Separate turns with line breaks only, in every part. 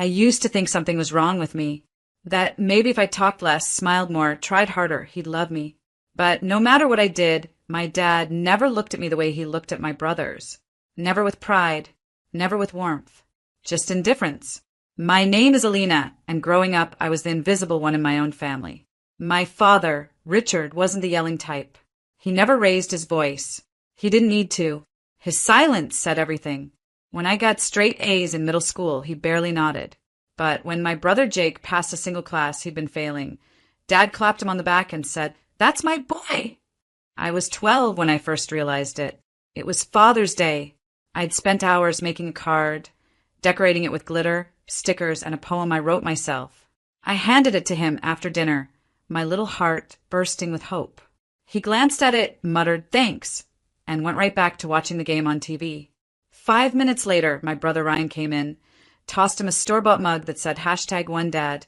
I used to think something was wrong with me. That maybe if I talked less, smiled more, tried harder, he'd love me. But no matter what I did, my dad never looked at me the way he looked at my brothers. Never with pride, never with warmth, just indifference. My name is Alina, and growing up, I was the invisible one in my own family. My father, Richard, wasn't the yelling type. He never raised his voice. He didn't need to. His silence said everything. When I got straight A's in middle school, he barely nodded. But when my brother Jake passed a single class he'd been failing, Dad clapped him on the back and said, "That's my boy." I was 12 when I first realized it. It was Father's Day. I'd spent hours making a card, decorating it with glitter, stickers, and a poem I wrote myself. I handed it to him after dinner, my little heart bursting with hope. He glanced at it, muttered thanks, and went right back to watching the game on TV. 5 minutes later, my brother Ryan came in, tossed him a store-bought mug that said #OneDad,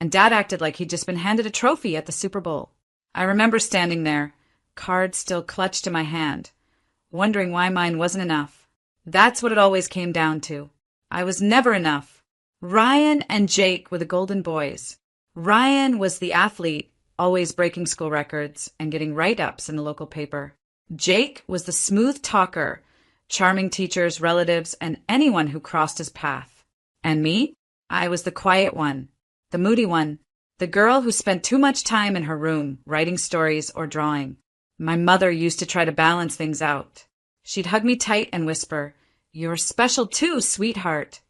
and Dad acted like he'd just been handed a trophy at the Super Bowl. I remember standing there, card still clutched in my hand, wondering why mine wasn't enough. That's what it always came down to. I was never enough. Ryan and Jake were the golden boys. Ryan was the athlete, always breaking school records and getting write-ups in the local paper. Jake was the smooth talker, charming teachers, relatives, and anyone who crossed his path. And me? I was the quiet one, the moody one, the girl who spent too much time in her room writing stories or drawing. My mother used to try to balance things out. She'd hug me tight and whisper, "You're special too, sweetheart."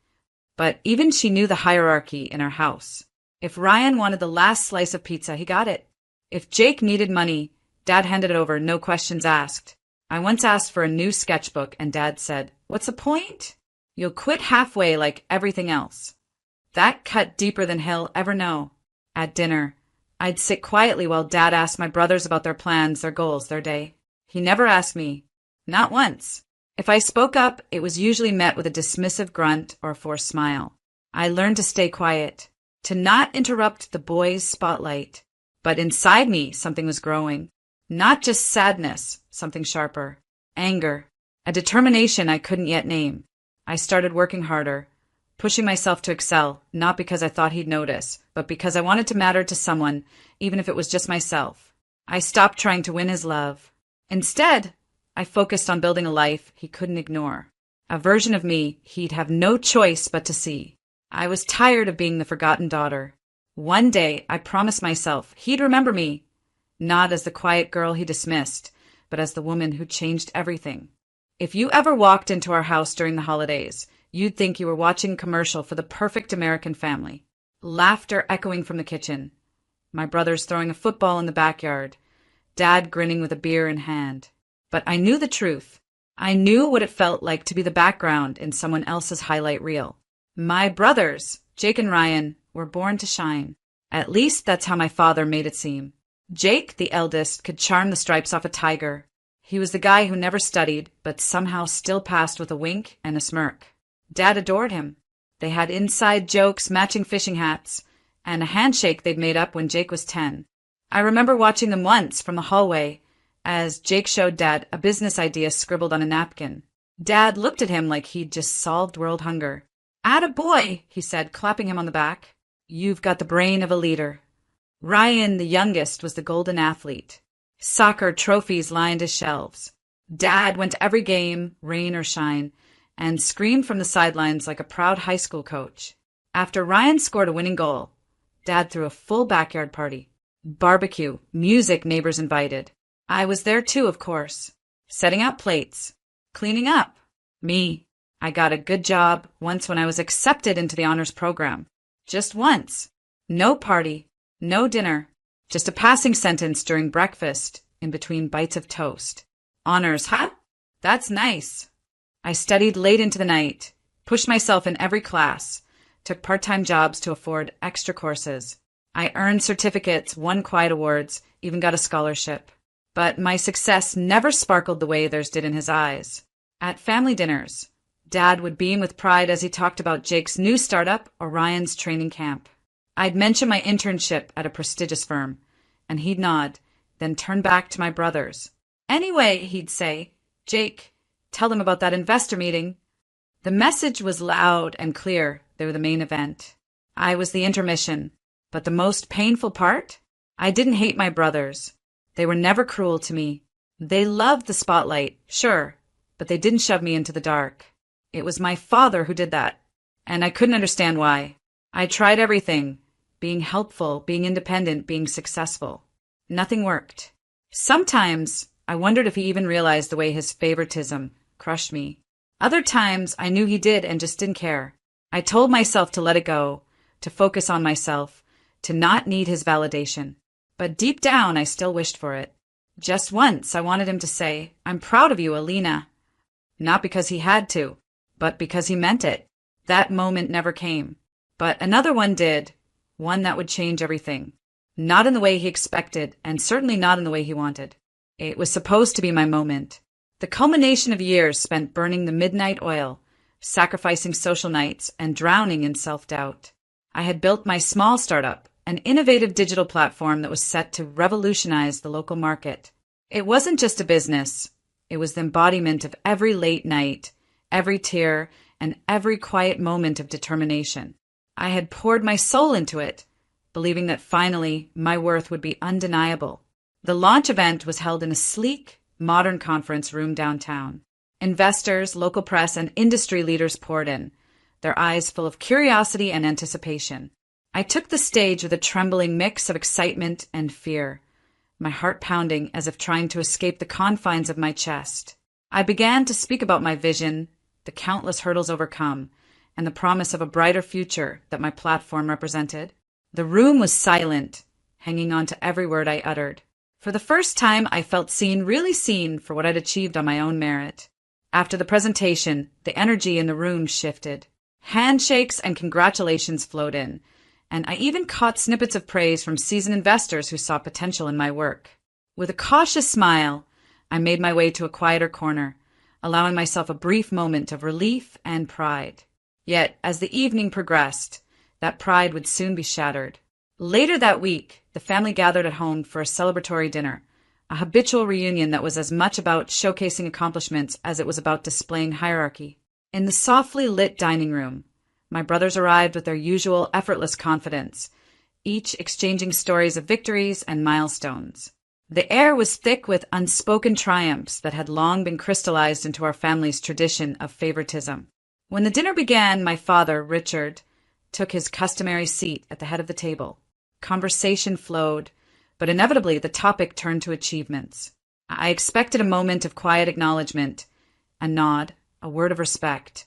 But even she knew the hierarchy in our house. If Ryan wanted the last slice of pizza, he got it. If Jake needed money, Dad handed it over, no questions asked. I once asked for a new sketchbook, and Dad said, "What's the point? You'll quit halfway like everything else." That cut deeper than he'll ever know. At dinner, I'd sit quietly while Dad asked my brothers about their plans, their goals, their day. He never asked me. Not once. If I spoke up, it was usually met with a dismissive grunt or a forced smile. I learned to stay quiet, to not interrupt the boys' spotlight. But inside me, something was growing. Not just sadness, something sharper. Anger. A determination I couldn't yet name. I started working harder, pushing myself to excel, not because I thought he'd notice, but because I wanted to matter to someone, even if it was just myself. I stopped trying to win his love. Instead, I focused on building a life he couldn't ignore. A version of me he'd have no choice but to see. I was tired of being the forgotten daughter. One day, I promised myself he'd remember me, not as the quiet girl he dismissed, but as the woman who changed everything. If you ever walked into our house during the holidays, you'd think you were watching a commercial for the perfect American family. Laughter echoing from the kitchen. My brothers throwing a football in the backyard. Dad grinning with a beer in hand. But I knew the truth. I knew what it felt like to be the background in someone else's highlight reel. My brothers, Jake and Ryan, were born to shine. At least that's how my father made it seem. Jake, the eldest, could charm the stripes off a tiger. He was the guy who never studied, but somehow still passed with a wink and a smirk. Dad adored him. They had inside jokes, matching fishing hats, and a handshake they'd made up when Jake was 10. I remember watching them once from the hallway as Jake showed Dad a business idea scribbled on a napkin. Dad looked at him like he'd just solved world hunger. "Attaboy," he said, clapping him on the back. "You've got the brain of a leader." Ryan, the youngest, was the golden athlete. Soccer trophies lined his shelves. Dad went to every game, rain or shine, and screamed from the sidelines like a proud high school coach. After Ryan scored a winning goal, Dad threw a full backyard party. Barbecue, music, neighbors invited. I was there too, of course. Setting out plates. Cleaning up. Me. I got a good job once when I was accepted into the honors program. Just once. No party. No dinner. Just a passing sentence during breakfast in between bites of toast. Honors, huh? That's nice. I studied late into the night, pushed myself in every class, took part-time jobs to afford extra courses. I earned certificates, won quiet awards, even got a scholarship. But my success never sparkled the way theirs did in his eyes. At family dinners, Dad would beam with pride as he talked about Jake's new startup or Ryan's training camp. I'd mention my internship at a prestigious firm, and he'd nod, then turn back to my brothers. "Anyway," he'd say, "Jake, tell them about that investor meeting." The message was loud and clear. They were the main event. I was the intermission. But the most painful part? I didn't hate my brothers. They were never cruel to me. They loved the spotlight, sure, but they didn't shove me into the dark. It was my father who did that, and I couldn't understand why. I tried everything, being helpful, being independent, being successful. Nothing worked. Sometimes I wondered if he even realized the way his favoritism crushed me. Other times I knew he did and just didn't care. I told myself to let it go, to focus on myself, to not need his validation. But deep down, I still wished for it. Just once, I wanted him to say, "I'm proud of you, Alina." Not because he had to, but because he meant it. That moment never came. But another one did, one that would change everything. Not in the way he expected, and certainly not in the way he wanted. It was supposed to be my moment. The culmination of years spent burning the midnight oil, sacrificing social nights, and drowning in self-doubt. I had built my small startup, an innovative digital platform that was set to revolutionize the local market. It wasn't just a business. It was the embodiment of every late night, every tear, and every quiet moment of determination. I had poured my soul into it, believing that finally my worth would be undeniable. The launch event was held in a sleek, modern conference room downtown. Investors, local press, and industry leaders poured in, their eyes full of curiosity and anticipation. I took the stage with a trembling mix of excitement and fear, my heart pounding as if trying to escape the confines of my chest. I began to speak about my vision, the countless hurdles overcome, and the promise of a brighter future that my platform represented. The room was silent, hanging on to every word I uttered. For the first time, I felt seen, really seen for what I'd achieved on my own merit. After the presentation, the energy in the room shifted. Handshakes and congratulations flowed in, and I even caught snippets of praise from seasoned investors who saw potential in my work. With a cautious smile, I made my way to a quieter corner, allowing myself a brief moment of relief and pride. Yet, as the evening progressed, that pride would soon be shattered. Later that week, the family gathered at home for a celebratory dinner, a habitual reunion that was as much about showcasing accomplishments as it was about displaying hierarchy. In the softly lit dining room, my brothers arrived with their usual effortless confidence, each exchanging stories of victories and milestones. The air was thick with unspoken triumphs that had long been crystallized into our family's tradition of favoritism. When the dinner began, my father, Richard, took his customary seat at the head of the table. Conversation flowed, but inevitably the topic turned to achievements. I expected a moment of quiet acknowledgement, a nod, a word of respect,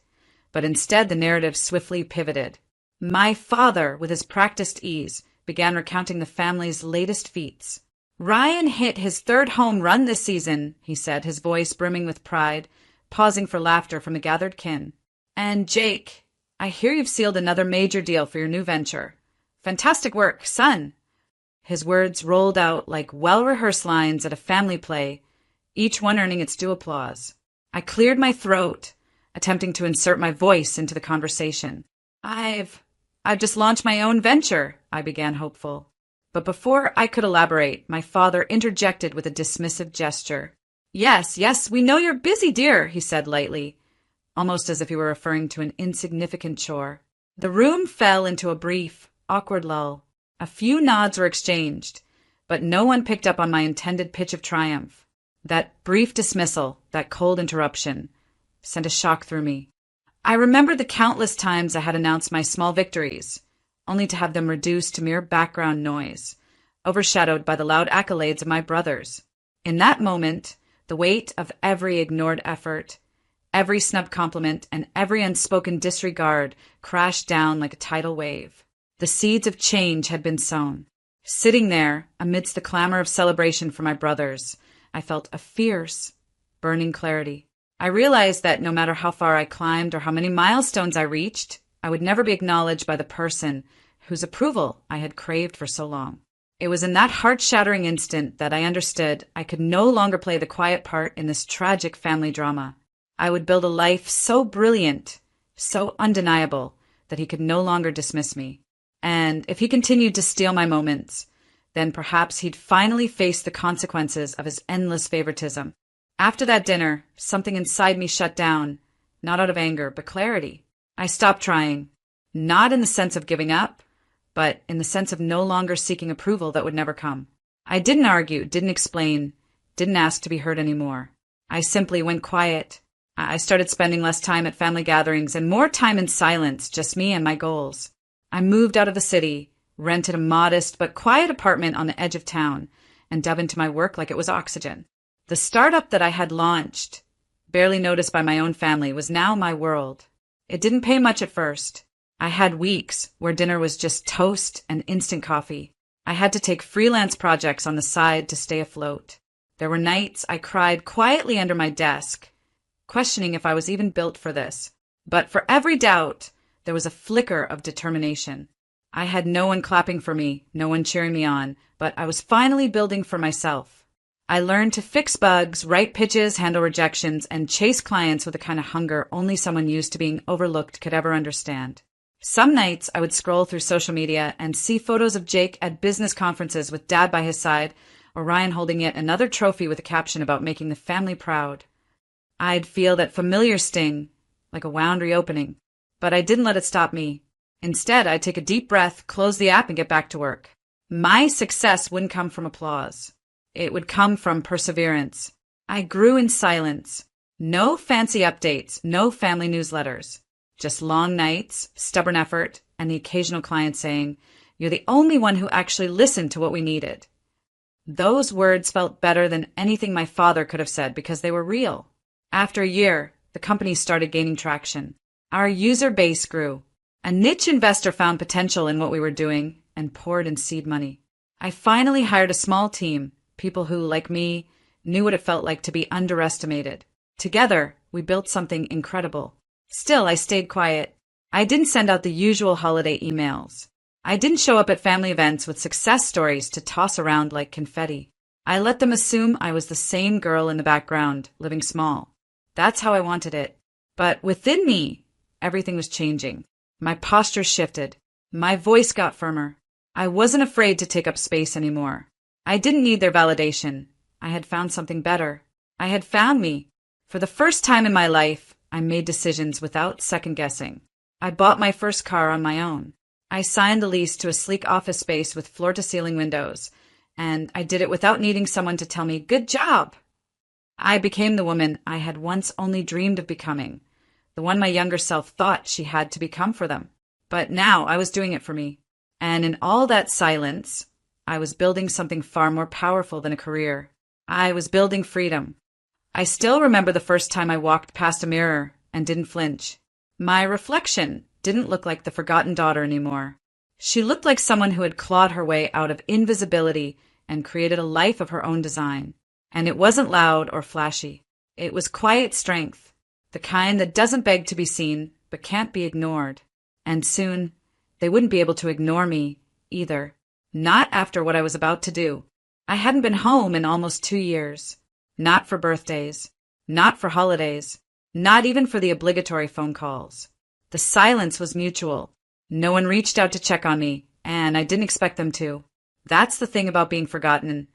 but instead the narrative swiftly pivoted. My father, with his practiced ease, began recounting the family's latest feats. "Ryan hit his third home run this season," he said, his voice brimming with pride, pausing for laughter from the gathered kin. "And Jake, I hear you've sealed another major deal for your new venture. Fantastic work, son." His words rolled out like well-rehearsed lines at a family play, each one earning its due applause. I cleared my throat, attempting to insert my voice into the conversation. I've just launched my own venture," I began, hopeful. But before I could elaborate, my father interjected with a dismissive gesture. Yes, we know you're busy, dear," he said lightly, almost as if he were referring to an insignificant chore. The room fell into a brief, awkward lull. A few nods were exchanged, but no one picked up on my intended pitch of triumph. That brief dismissal, that cold interruption, sent a shock through me. I remembered the countless times I had announced my small victories, only to have them reduced to mere background noise, overshadowed by the loud accolades of my brothers. In that moment, the weight of every ignored effort, every snub compliment, and every unspoken disregard crashed down like a tidal wave. The seeds of change had been sown. Sitting there, amidst the clamor of celebration for my brothers, I felt a fierce, burning clarity. I realized that no matter how far I climbed or how many milestones I reached, I would never be acknowledged by the person whose approval I had craved for so long. It was in that heart-shattering instant that I understood I could no longer play the quiet part in this tragic family drama. I would build a life so brilliant, so undeniable, that he could no longer dismiss me. And if he continued to steal my moments, then perhaps he'd finally face the consequences of his endless favoritism. After that dinner, something inside me shut down, not out of anger, but clarity. I stopped trying, not in the sense of giving up, but in the sense of no longer seeking approval that would never come. I didn't argue, didn't explain, didn't ask to be heard anymore. I simply went quiet. I started spending less time at family gatherings and more time in silence, just me and my goals. I moved out of the city, rented a modest but quiet apartment on the edge of town, and dove into my work like it was oxygen. The startup that I had launched, barely noticed by my own family, was now my world. It didn't pay much at first. I had weeks where dinner was just toast and instant coffee. I had to take freelance projects on the side to stay afloat. There were nights I cried quietly under my desk, questioning if I was even built for this. But for every doubt, there was a flicker of determination. I had no one clapping for me, no one cheering me on, but I was finally building for myself. I learned to fix bugs, write pitches, handle rejections, and chase clients with the kind of hunger only someone used to being overlooked could ever understand. Some nights I would scroll through social media and see photos of Jake at business conferences with Dad by his side, or Ryan holding yet another trophy with a caption about making the family proud. I'd feel that familiar sting, like a wound reopening, but I didn't let it stop me. Instead, I'd take a deep breath, close the app, and get back to work. My success wouldn't come from applause. It would come from perseverance. I grew in silence. No fancy updates, no family newsletters. Just long nights, stubborn effort, and the occasional client saying, "You're the only one who actually listened to what we needed." Those words felt better than anything my father could have said because they were real. After a year, the company started gaining traction. Our user base grew. A niche investor found potential in what we were doing and poured in seed money. I finally hired a small team, people who, like me, knew what it felt like to be underestimated. Together, we built something incredible. Still, I stayed quiet. I didn't send out the usual holiday emails. I didn't show up at family events with success stories to toss around like confetti. I let them assume I was the same girl in the background, living small. That's how I wanted it. But within me, everything was changing. My posture shifted. My voice got firmer. I wasn't afraid to take up space anymore. I didn't need their validation. I had found something better. I had found me. For the first time in my life, I made decisions without second-guessing. I bought my first car on my own. I signed the lease to a sleek office space with floor-to-ceiling windows, and I did it without needing someone to tell me, "Good job!" I became the woman I had once only dreamed of becoming, the one my younger self thought she had to become for them. But now I was doing it for me. And in all that silence, I was building something far more powerful than a career. I was building freedom. I still remember the first time I walked past a mirror and didn't flinch. My reflection didn't look like the forgotten daughter anymore. She looked like someone who had clawed her way out of invisibility and created a life of her own design. And it wasn't loud or flashy. It was quiet strength, the kind that doesn't beg to be seen but can't be ignored. And soon, they wouldn't be able to ignore me either. Not after what I was about to do. I hadn't been home in almost 2 years. Not for birthdays. Not for holidays. Not even for the obligatory phone calls. The silence was mutual. No one reached out to check on me, and I didn't expect them to. That's the thing about being forgotten.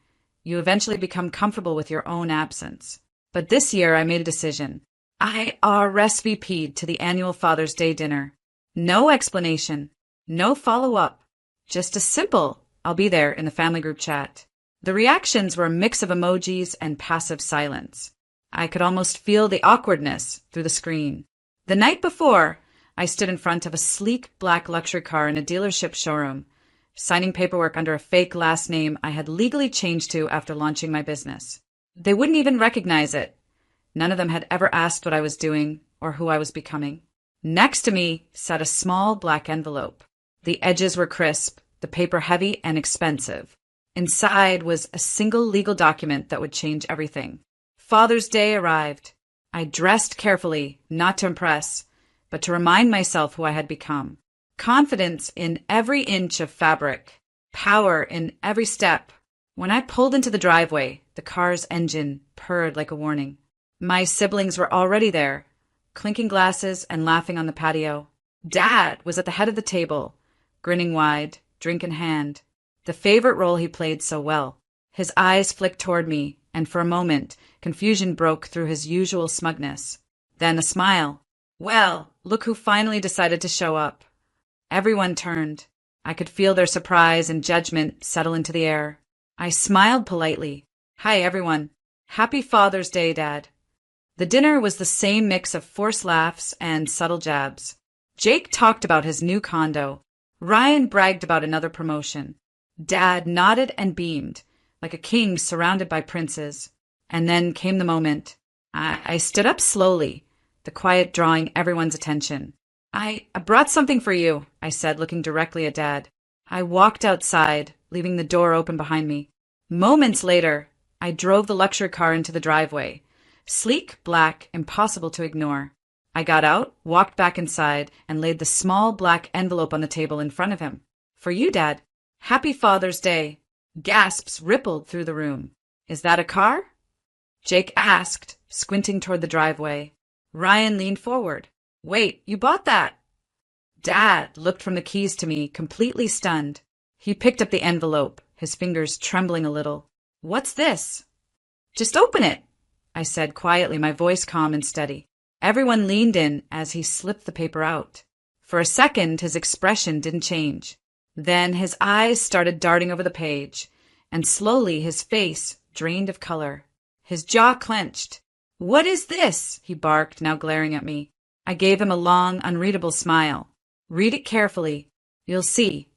You eventually become comfortable with your own absence. But this year I made a decision. I RSVP'd to the annual Father's Day dinner. No explanation. No follow-up. Just a simple, "I'll be there," in the family group chat. The reactions were a mix of emojis and passive silence. I could almost feel the awkwardness through the screen. The night before, I stood in front of a sleek black luxury car in a dealership showroom, signing paperwork under a fake last name I had legally changed to after launching my business. They wouldn't even recognize it. None of them had ever asked what I was doing or who I was becoming. Next to me sat a small black envelope. The edges were crisp, the paper heavy and expensive. Inside was a single legal document that would change everything. Father's Day arrived. I dressed carefully, not to impress, but to remind myself who I had become. Confidence in every inch of fabric. Power in every step. When I pulled into the driveway, the car's engine purred like a warning. My siblings were already there, clinking glasses and laughing on the patio. Dad was at the head of the table, grinning wide, drink in hand. The favorite role he played so well. His eyes flicked toward me, and for a moment, confusion broke through his usual smugness. Then a smile. Well, look who finally decided to show up. Everyone turned. I could feel their surprise and judgment settle into the air. I smiled politely. Hi, everyone. Happy Father's Day, Dad. The dinner was the same mix of forced laughs and subtle jabs. Jake talked about his new condo. Ryan bragged about another promotion. Dad nodded and beamed, like a king surrounded by princes. And then came the moment. I stood up slowly, the quiet drawing everyone's attention. I brought something for you, I said, looking directly at Dad. I walked outside, leaving the door open behind me. Moments later, I drove the luxury car into the driveway. Sleek, black, impossible to ignore. I got out, walked back inside, and laid the small black envelope on the table in front of him. For you, Dad. Happy Father's Day. Gasps rippled through the room. Is that a car? Jake asked, squinting toward the driveway. Ryan leaned forward. Wait, you bought that? Dad looked from the keys to me, completely stunned. He picked up the envelope, his fingers trembling a little. What's this? Just open it, I said quietly, my voice calm and steady. Everyone leaned in as he slipped the paper out. For a second, his expression didn't change. Then his eyes started darting over the page, and slowly his face drained of color. His jaw clenched. What is this? He barked, now glaring at me. I gave him a long, unreadable smile. Read it carefully. You'll see.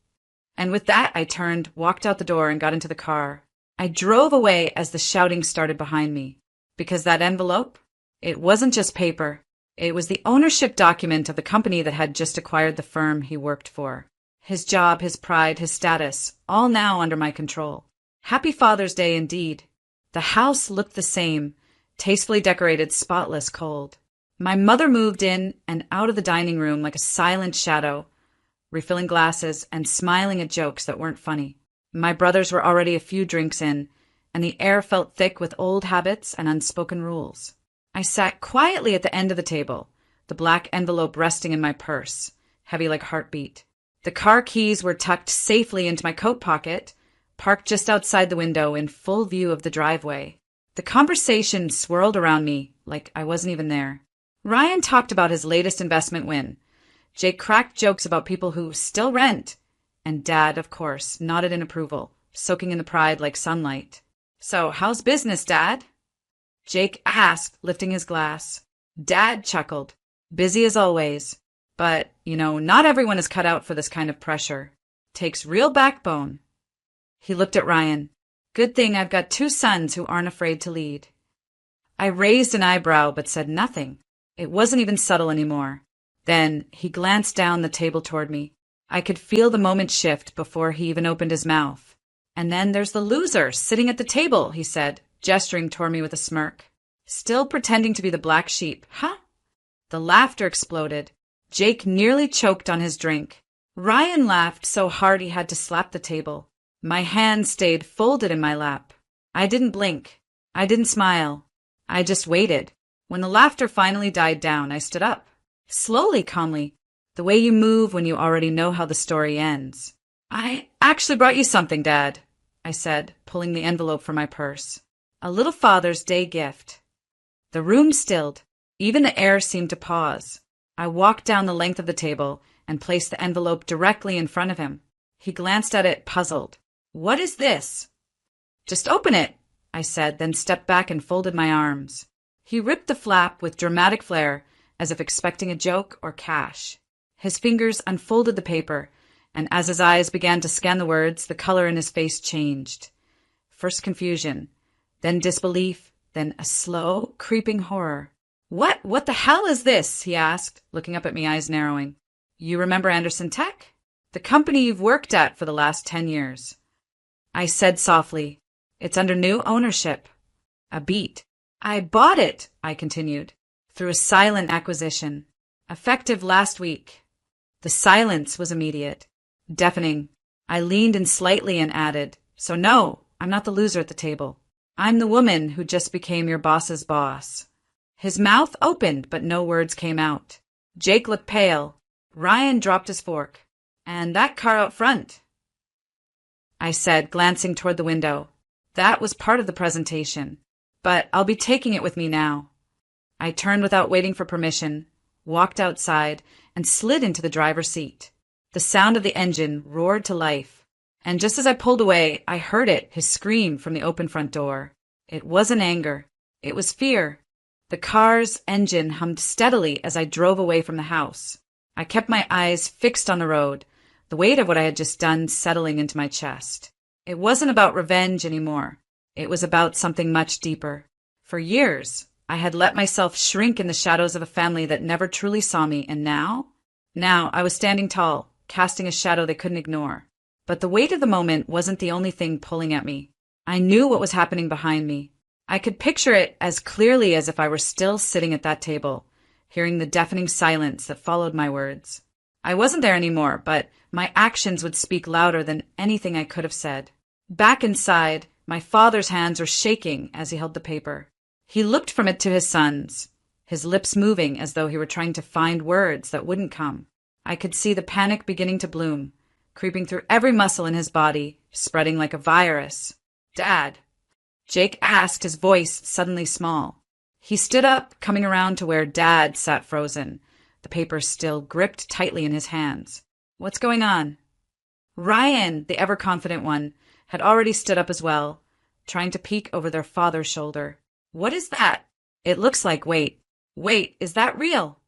And with that, I turned, walked out the door, and got into the car. I drove away as the shouting started behind me. Because that envelope? It wasn't just paper. It was the ownership document of the company that had just acquired the firm he worked for. His job, his pride, his status, all now under my control. Happy Father's Day indeed. The house looked the same, tastefully decorated, spotless, cold. My mother moved in and out of the dining room like a silent shadow, refilling glasses and smiling at jokes that weren't funny. My brothers were already a few drinks in, and the air felt thick with old habits and unspoken rules. I sat quietly at the end of the table, the black envelope resting in my purse, heavy like heartbeat. The car keys were tucked safely into my coat pocket, parked just outside the window in full view of the driveway. The conversation swirled around me like I wasn't even there. Ryan talked about his latest investment win. Jake cracked jokes about people who still rent. And Dad, of course, nodded in approval, soaking in the pride like sunlight. So, how's business, Dad? Jake asked, lifting his glass. Dad chuckled. Busy as always. But, not everyone is cut out for this kind of pressure. Takes real backbone. He looked at Ryan. Good thing I've got 2 sons who aren't afraid to lead. I raised an eyebrow but said nothing. It wasn't even subtle anymore. Then he glanced down the table toward me. I could feel the moment shift before he even opened his mouth. And then there's the loser sitting at the table, he said, gesturing toward me with a smirk. Still pretending to be the black sheep, huh? The laughter exploded. Jake nearly choked on his drink. Ryan laughed so hard he had to slap the table. My hand stayed folded in my lap. I didn't blink. I didn't smile. I just waited. When the laughter finally died down, I stood up. Slowly, calmly, the way you move when you already know how the story ends. I actually brought you something, Dad, I said, pulling the envelope from my purse. A little Father's Day gift. The room stilled. Even the air seemed to pause. I walked down the length of the table and placed the envelope directly in front of him. He glanced at it, puzzled. What is this? Just open it, I said, then stepped back and folded my arms. He ripped the flap with dramatic flair, as if expecting a joke or cash. His fingers unfolded the paper, and as his eyes began to scan the words, the color in his face changed. First confusion, then disbelief, then a slow, creeping horror. What the hell is this? He asked, looking up at me, eyes narrowing. You remember Anderson Tech? The company you've worked at for the last 10 years. I said softly, it's under new ownership. A beat. I bought it, I continued, through a silent acquisition, effective last week. The silence was immediate, deafening. I leaned in slightly and added, so no, I'm not the loser at the table. I'm the woman who just became your boss's boss. His mouth opened, but no words came out. Jake looked pale. Ryan dropped his fork. And that car out front, I said, glancing toward the window. That was part of the presentation. But I'll be taking it with me now. I turned without waiting for permission, walked outside, and slid into the driver's seat. The sound of the engine roared to life, and just as I pulled away, I heard his scream from the open front door. It wasn't anger. It was fear. The car's engine hummed steadily as I drove away from the house. I kept my eyes fixed on the road, the weight of what I had just done settling into my chest. It wasn't about revenge anymore. It was about something much deeper. For years, I had let myself shrink in the shadows of a family that never truly saw me, and now I was standing tall, casting a shadow they couldn't ignore. But the weight of the moment wasn't the only thing pulling at me. I knew what was happening behind me. I could picture it as clearly as if I were still sitting at that table, hearing the deafening silence that followed my words. I wasn't there anymore, but my actions would speak louder than anything I could have said. Back inside, my father's hands were shaking as he held the paper. He looked from it to his son's, his lips moving as though he were trying to find words that wouldn't come. I could see the panic beginning to bloom, creeping through every muscle in his body, spreading like a virus. "Dad," Jake asked, his voice suddenly small. He stood up, coming around to where Dad sat frozen, the paper still gripped tightly in his hands. "What's going on?" Ryan, the ever-confident one, had already stood up as well, trying to peek over their father's shoulder. "What is that? It looks like, wait, is that real?"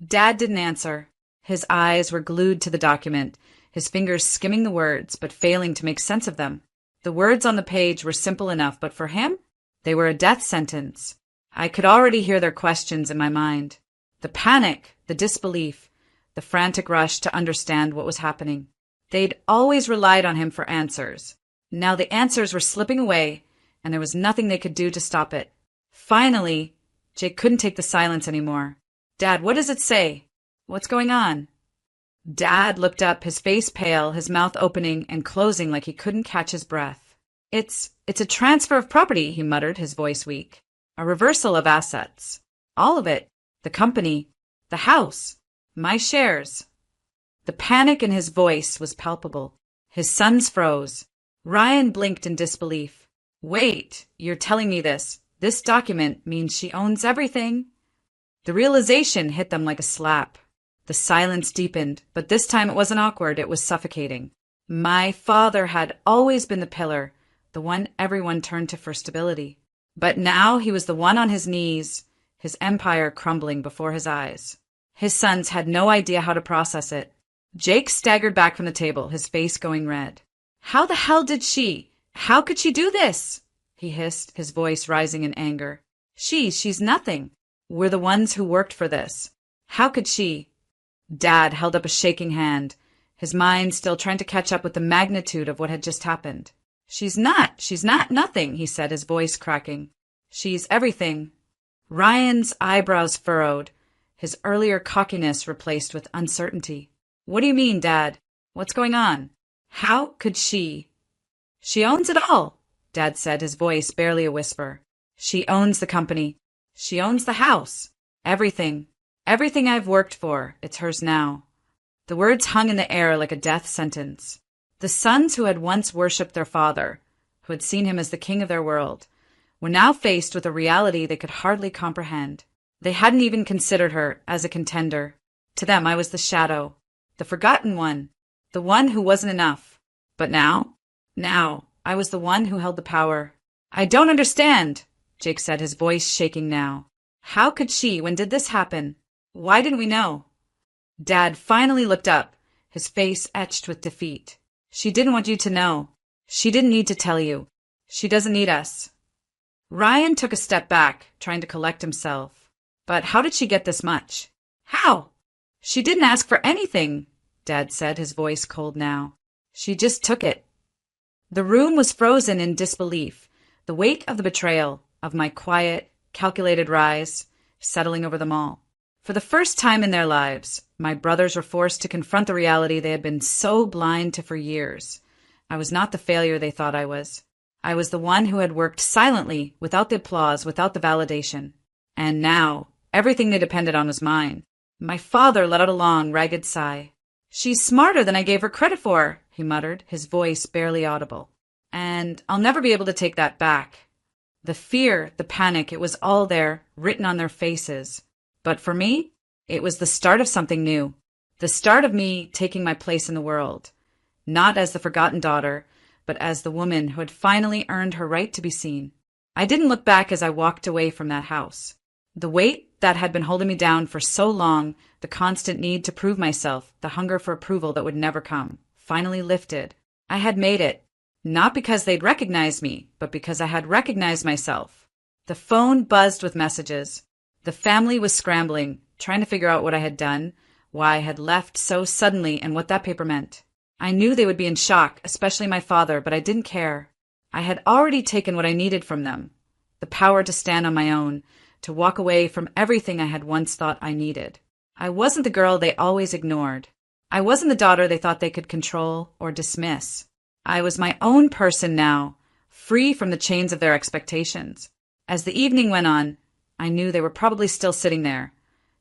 Dad didn't answer. His eyes were glued to the document, his fingers skimming the words, but failing to make sense of them. The words on the page were simple enough, but for him, they were a death sentence. I could already hear their questions in my mind. The panic, the disbelief, the frantic rush to understand what was happening. They'd always relied on him for answers. Now the answers were slipping away, and there was nothing they could do to stop it. Finally, Jake couldn't take the silence anymore. "Dad, what does it say? What's going on?" Dad looked up, his face pale, his mouth opening and closing like he couldn't catch his breath. It's a transfer of property," he muttered, his voice weak. "A reversal of assets. All of it. The company. The house. My shares." The panic in his voice was palpable. His sons froze. Ryan blinked in disbelief. "Wait, you're telling me this? This document means she owns everything?" The realization hit them like a slap. The silence deepened, but this time it wasn't awkward, it was suffocating. My father had always been the pillar, the one everyone turned to for stability. But now he was the one on his knees, his empire crumbling before his eyes. His sons had no idea how to process it. Jake staggered back from the table, his face going red. How could she do this?" he hissed, his voice rising in anger. She's nothing. We're the ones who worked for this. How could she?" Dad held up a shaking hand, his mind still trying to catch up with the magnitude of what had just happened. She's not nothing," he said, his voice cracking. "She's everything." Ryan's eyebrows furrowed, his earlier cockiness replaced with uncertainty. "What do you mean, Dad? What's going on? How could she?" "She owns it all," Dad said, his voice barely a whisper. "She owns the company. She owns the house. Everything. Everything I've worked for, it's hers now." The words hung in the air like a death sentence. The sons who had once worshipped their father, who had seen him as the king of their world, were now faced with a reality they could hardly comprehend. They hadn't even considered her as a contender. To them, I was the shadow, the forgotten one, the one who wasn't enough. But now, I was the one who held the power. "I don't understand," Jake said, his voice shaking now. "How could she? When did this happen? Why didn't we know?" Dad finally looked up, his face etched with defeat. "She didn't want you to know. She didn't need to tell you. She doesn't need us." Ryan took a step back, trying to collect himself. "But how did she get this much? How?" "She didn't ask for anything," Dad said, his voice cold now. "She just took it." The room was frozen in disbelief, the weight of the betrayal, of my quiet, calculated rise, settling over them all. For the first time in their lives, my brothers were forced to confront the reality they had been so blind to for years. I was not the failure they thought I was. I was the one who had worked silently, without the applause, without the validation. And now, everything they depended on was mine. My father let out a long, ragged sigh. "She's smarter than I gave her credit for," he muttered, his voice barely audible. "And I'll never be able to take that back." The fear, the panic, it was all there, written on their faces. But for me, It was the start of something new, the start of me taking my place in the world, not as the forgotten daughter, but as the woman who had finally earned her right to be seen. I didn't look back as I walked away from that house. The weight that had been holding me down for so long, the constant need to prove myself, the hunger for approval that would never come, finally lifted. I had made it, not because they'd recognized me, but because I had recognized myself. The phone buzzed with messages. The family was scrambling, trying to figure out what I had done, why I had left so suddenly, and what that paper meant. I knew they would be in shock, especially my father, but I didn't care. I had already taken what I needed from them, the power to stand on my own, to walk away from everything I had once thought I needed. I wasn't the girl they always ignored. I wasn't the daughter they thought they could control or dismiss. I was my own person now, free from the chains of their expectations. As the evening went on, I knew they were probably still sitting there,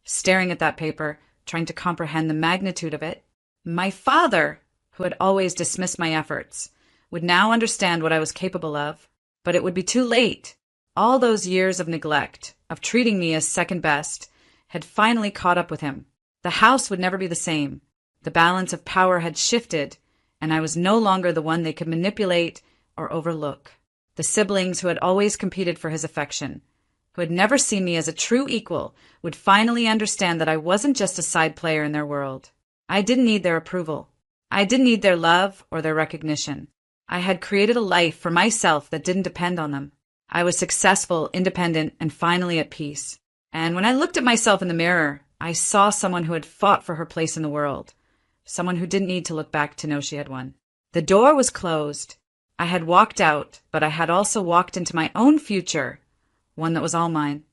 staring at that paper, trying to comprehend the magnitude of it. My father, who had always dismissed my efforts, would now understand what I was capable of, but it would be too late. All those years of neglect, of treating me as second best, had finally caught up with him. The house would never be the same. The balance of power had shifted, and I was no longer the one they could manipulate or overlook. The siblings who had always competed for his affection, who had never seen me as a true equal, would finally understand that I wasn't just a side player in their world. I didn't need their approval. I didn't need their love or their recognition. I had created a life for myself that didn't depend on them. I was successful, independent, and finally at peace. And when I looked at myself in the mirror, I saw someone who had fought for her place in the world, someone who didn't need to look back to know she had won. The door was closed. I had walked out, but I had also walked into my own future, one that was all mine.